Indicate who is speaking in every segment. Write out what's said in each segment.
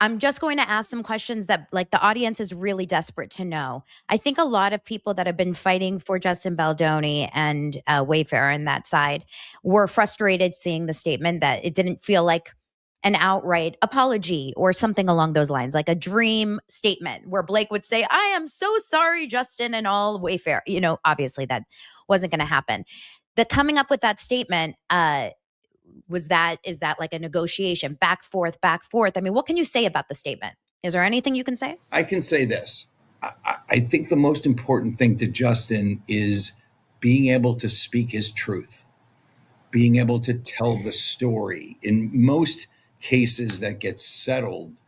Speaker 1: I'm just going to ask some questions that like the audience is really desperate to know. I think a lot of people that have been fighting for Justin Baldoni and Wayfair and that side were frustrated seeing the statement that it didn't feel like an outright apology or something along those lines, like a dream statement where Blake would say, I am so sorry, Justin, and all Wayfair. Obviously that wasn't going to happen. The coming up with that statement, is that like a negotiation back forth, back forth? I mean, what can you say about the statement? Is there anything you can say?
Speaker 2: I can say this. I think the most important thing to Justin is being able to speak his truth, being able to tell the story. In most cases that get settled,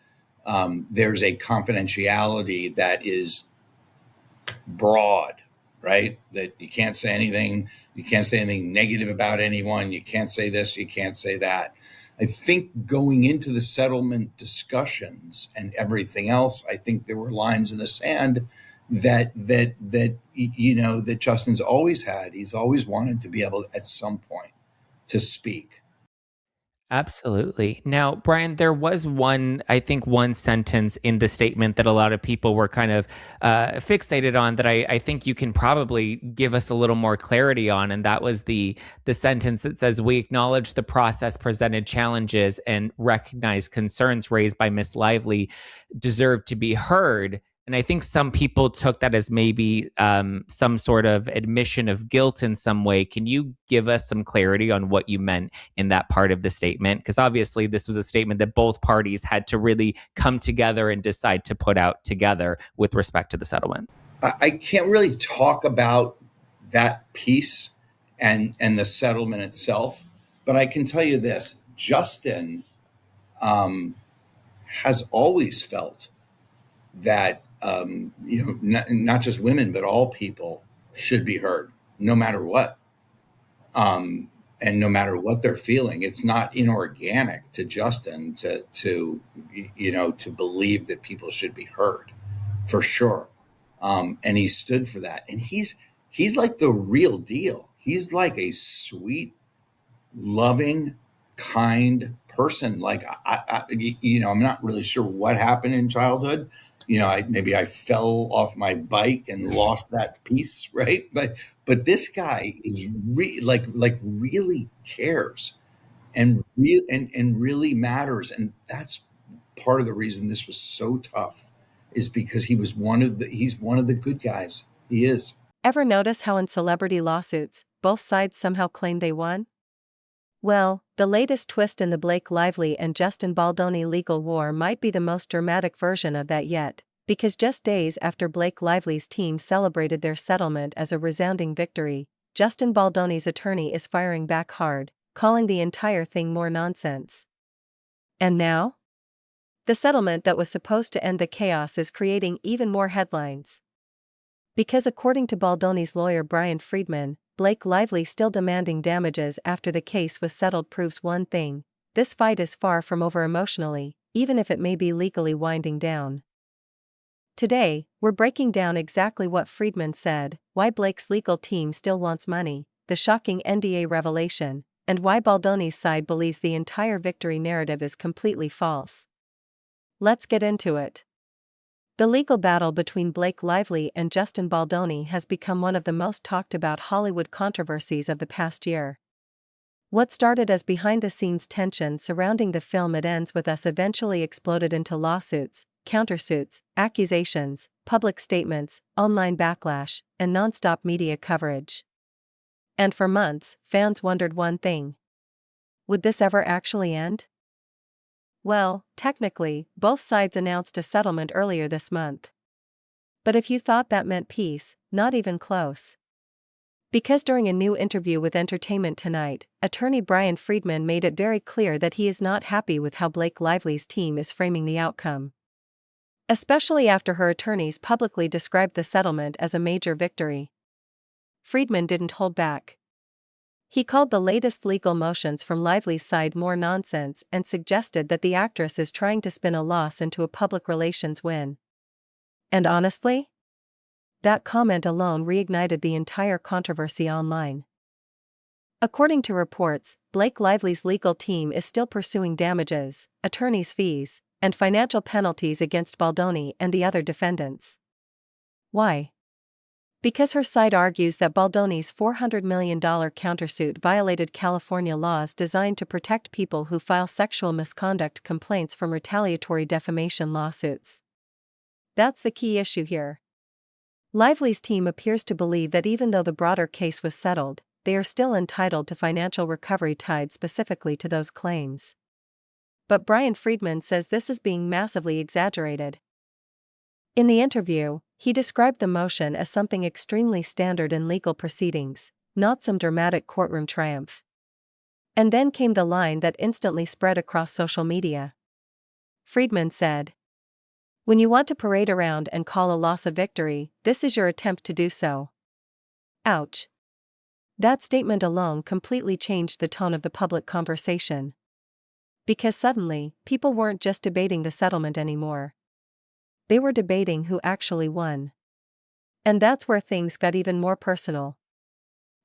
Speaker 2: there's a confidentiality that is broad, right? That you can't say anything. You can't say anything negative about anyone. You can't say this. You can't say that. I think going into the settlement discussions and everything else, I think there were lines in the sand that Justin's always had. He's always wanted to be able at some point to speak.
Speaker 3: Absolutely. Now, Bryan, there was one sentence in the statement that a lot of people were kind of fixated on that I think you can probably give us a little more clarity on. And that was the sentence that says, we acknowledge the process presented challenges and recognize concerns raised by Miss Lively deserve to be heard. And I think some people took that as maybe some sort of admission of guilt in some way. Can you give us some clarity on what you meant in that part of the statement? Because obviously this was a statement that both parties had to really come together and decide to put out together with respect to the settlement.
Speaker 2: I can't really talk about that piece and the settlement itself, but I can tell you this. Justin has always felt that not just women, but all people should be heard, no matter what, and no matter what they're feeling. It's not inorganic to Justin to believe that people should be heard, for sure. And he stood for that, and he's like the real deal. He's like a sweet, loving, kind person. Like I'm not really sure what happened in childhood. Maybe I fell off my bike and lost that piece, right? But this guy is really cares and really matters, and that's part of the reason this was so tough, is because he's one of the good guys. He is.
Speaker 4: Ever notice how in celebrity lawsuits, both sides somehow claim they won? Well, the latest twist in the Blake Lively and Justin Baldoni legal war might be the most dramatic version of that yet, because just days after Blake Lively's team celebrated their settlement as a resounding victory, Justin Baldoni's attorney is firing back hard, calling the entire thing more nonsense. And now? The settlement that was supposed to end the chaos is creating even more headlines. Because according to Baldoni's lawyer Bryan Freedman, Blake Lively still demanding damages after the case was settled proves one thing: this fight is far from over emotionally, even if it may be legally winding down. Today, we're breaking down exactly what Freedman said, why Blake's legal team still wants money, the shocking NDA revelation, and why Baldoni's side believes the entire victory narrative is completely false. Let's get into it. The legal battle between Blake Lively and Justin Baldoni has become one of the most talked about Hollywood controversies of the past year. What started as behind-the-scenes tension surrounding the film It Ends With Us eventually exploded into lawsuits, countersuits, accusations, public statements, online backlash, and non-stop media coverage. And for months, fans wondered one thing: would this ever actually end? Well, technically, both sides announced a settlement earlier this month. But if you thought that meant peace, not even close. Because during a new interview with Entertainment Tonight, attorney Bryan Freedman made it very clear that he is not happy with how Blake Lively's team is framing the outcome. Especially after her attorneys publicly described the settlement as a major victory. Freedman didn't hold back. He called the latest legal motions from Lively's side more nonsense and suggested that the actress is trying to spin a loss into a public relations win. And honestly, that comment alone reignited the entire controversy online. According to reports, Blake Lively's legal team is still pursuing damages, attorney's fees, and financial penalties against Baldoni and the other defendants. Why? Because her side argues that Baldoni's $400 million countersuit violated California laws designed to protect people who file sexual misconduct complaints from retaliatory defamation lawsuits. That's the key issue here. Lively's team appears to believe that even though the broader case was settled, they are still entitled to financial recovery tied specifically to those claims. But Bryan Freedman says this is being massively exaggerated. In the interview, he described the motion as something extremely standard in legal proceedings, not some dramatic courtroom triumph. And then came the line that instantly spread across social media. Freedman said, "When you want to parade around and call a loss a victory, this is your attempt to do so." Ouch. That statement alone completely changed the tone of the public conversation. Because suddenly, people weren't just debating the settlement anymore. They were debating who actually won. And that's where things got even more personal.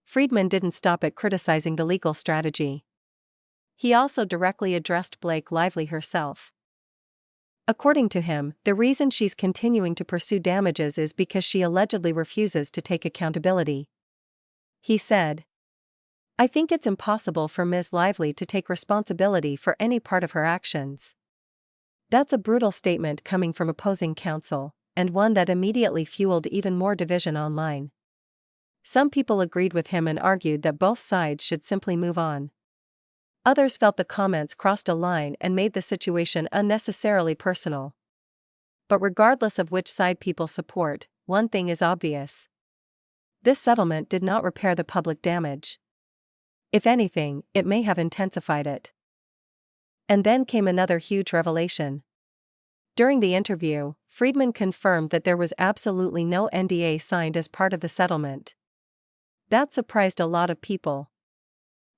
Speaker 4: Freedman didn't stop at criticizing the legal strategy. He also directly addressed Blake Lively herself. According to him, the reason she's continuing to pursue damages is because she allegedly refuses to take accountability. He said, "I think it's impossible for Ms. Lively to take responsibility for any part of her actions." That's a brutal statement coming from opposing counsel, and one that immediately fueled even more division online. Some people agreed with him and argued that both sides should simply move on. Others felt the comments crossed a line and made the situation unnecessarily personal. But regardless of which side people support, one thing is obvious. This settlement did not repair the public damage. If anything, it may have intensified it. And then came another huge revelation. During the interview, Freedman confirmed that there was absolutely no NDA signed as part of the settlement. That surprised a lot of people.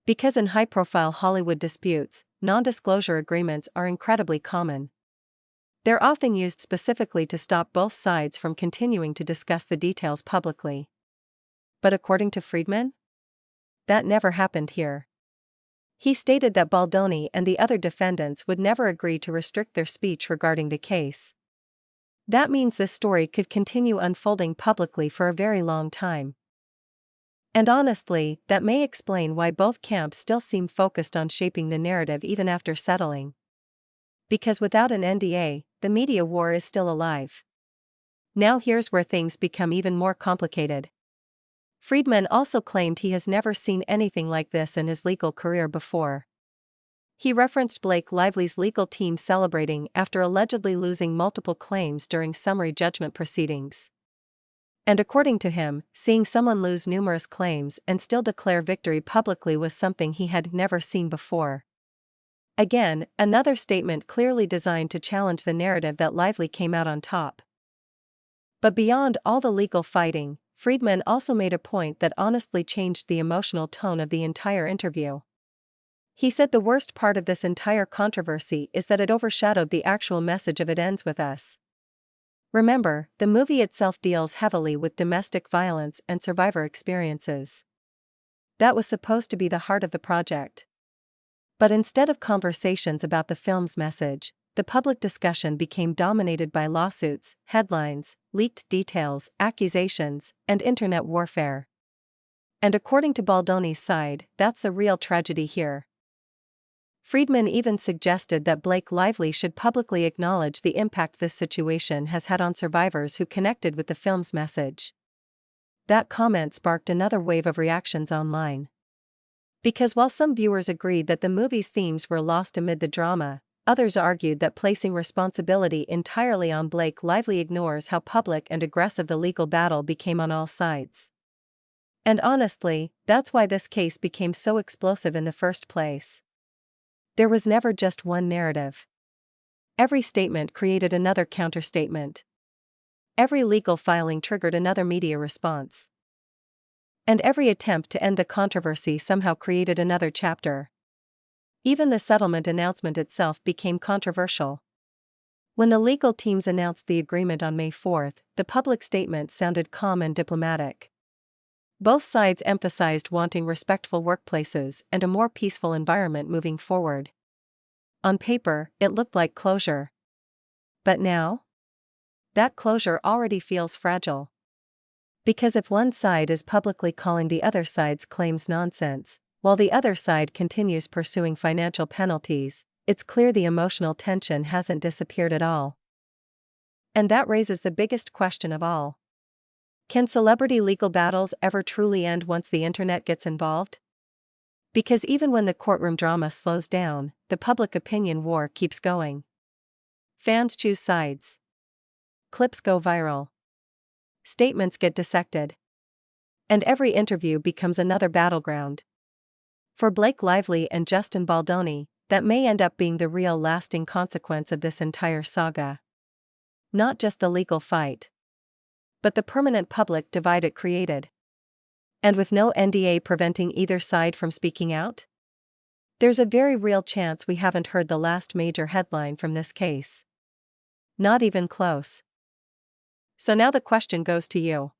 Speaker 4: Because in high-profile Hollywood disputes, non-disclosure agreements are incredibly common. They're often used specifically to stop both sides from continuing to discuss the details publicly. But according to Freedman, that never happened here. He stated that Baldoni and the other defendants would never agree to restrict their speech regarding the case. That means this story could continue unfolding publicly for a very long time. And honestly, that may explain why both camps still seem focused on shaping the narrative even after settling. Because without an NDA, the media war is still alive. Now here's where things become even more complicated. Freedman also claimed he has never seen anything like this in his legal career before. He referenced Blake Lively's legal team celebrating after allegedly losing multiple claims during summary judgment proceedings. And according to him, seeing someone lose numerous claims and still declare victory publicly was something he had never seen before. Again, another statement clearly designed to challenge the narrative that Lively came out on top. But beyond all the legal fighting, Freedman also made a point that honestly changed the emotional tone of the entire interview. He said the worst part of this entire controversy is that it overshadowed the actual message of It Ends With Us. Remember, the movie itself deals heavily with domestic violence and survivor experiences. That was supposed to be the heart of the project. But instead of conversations about the film's message, the public discussion became dominated by lawsuits, headlines, leaked details, accusations, and internet warfare. And according to Baldoni's side, that's the real tragedy here. Freedman even suggested that Blake Lively should publicly acknowledge the impact this situation has had on survivors who connected with the film's message. That comment sparked another wave of reactions online. Because while some viewers agreed that the movie's themes were lost amid the drama, others argued that placing responsibility entirely on Blake Lively ignores how public and aggressive the legal battle became on all sides. And honestly, that's why this case became so explosive in the first place. There was never just one narrative. Every statement created another counterstatement. Every legal filing triggered another media response. And every attempt to end the controversy somehow created another chapter. Even the settlement announcement itself became controversial. When the legal teams announced the agreement on May 4th, the public statement sounded calm and diplomatic. Both sides emphasized wanting respectful workplaces and a more peaceful environment moving forward. On paper, it looked like closure. But now? That closure already feels fragile. Because if one side is publicly calling the other side's claims nonsense, while the other side continues pursuing financial penalties, it's clear the emotional tension hasn't disappeared at all. And that raises the biggest question of all. Can celebrity legal battles ever truly end once the internet gets involved? Because even when the courtroom drama slows down, the public opinion war keeps going. Fans choose sides. Clips go viral. Statements get dissected. And every interview becomes another battleground. For Blake Lively and Justin Baldoni, that may end up being the real lasting consequence of this entire saga. Not just the legal fight, but the permanent public divide it created. And with no NDA preventing either side from speaking out? There's a very real chance we haven't heard the last major headline from this case. Not even close. So now the question goes to you.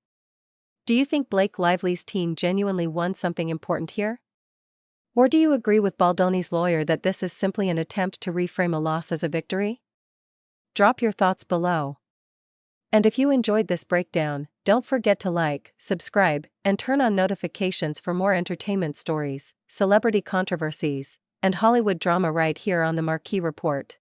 Speaker 4: Do you think Blake Lively's team genuinely won something important here? Or do you agree with Baldoni's lawyer that this is simply an attempt to reframe a loss as a victory? Drop your thoughts below. And if you enjoyed this breakdown, don't forget to like, subscribe, and turn on notifications for more entertainment stories, celebrity controversies, and Hollywood drama right here on the Marquee Report.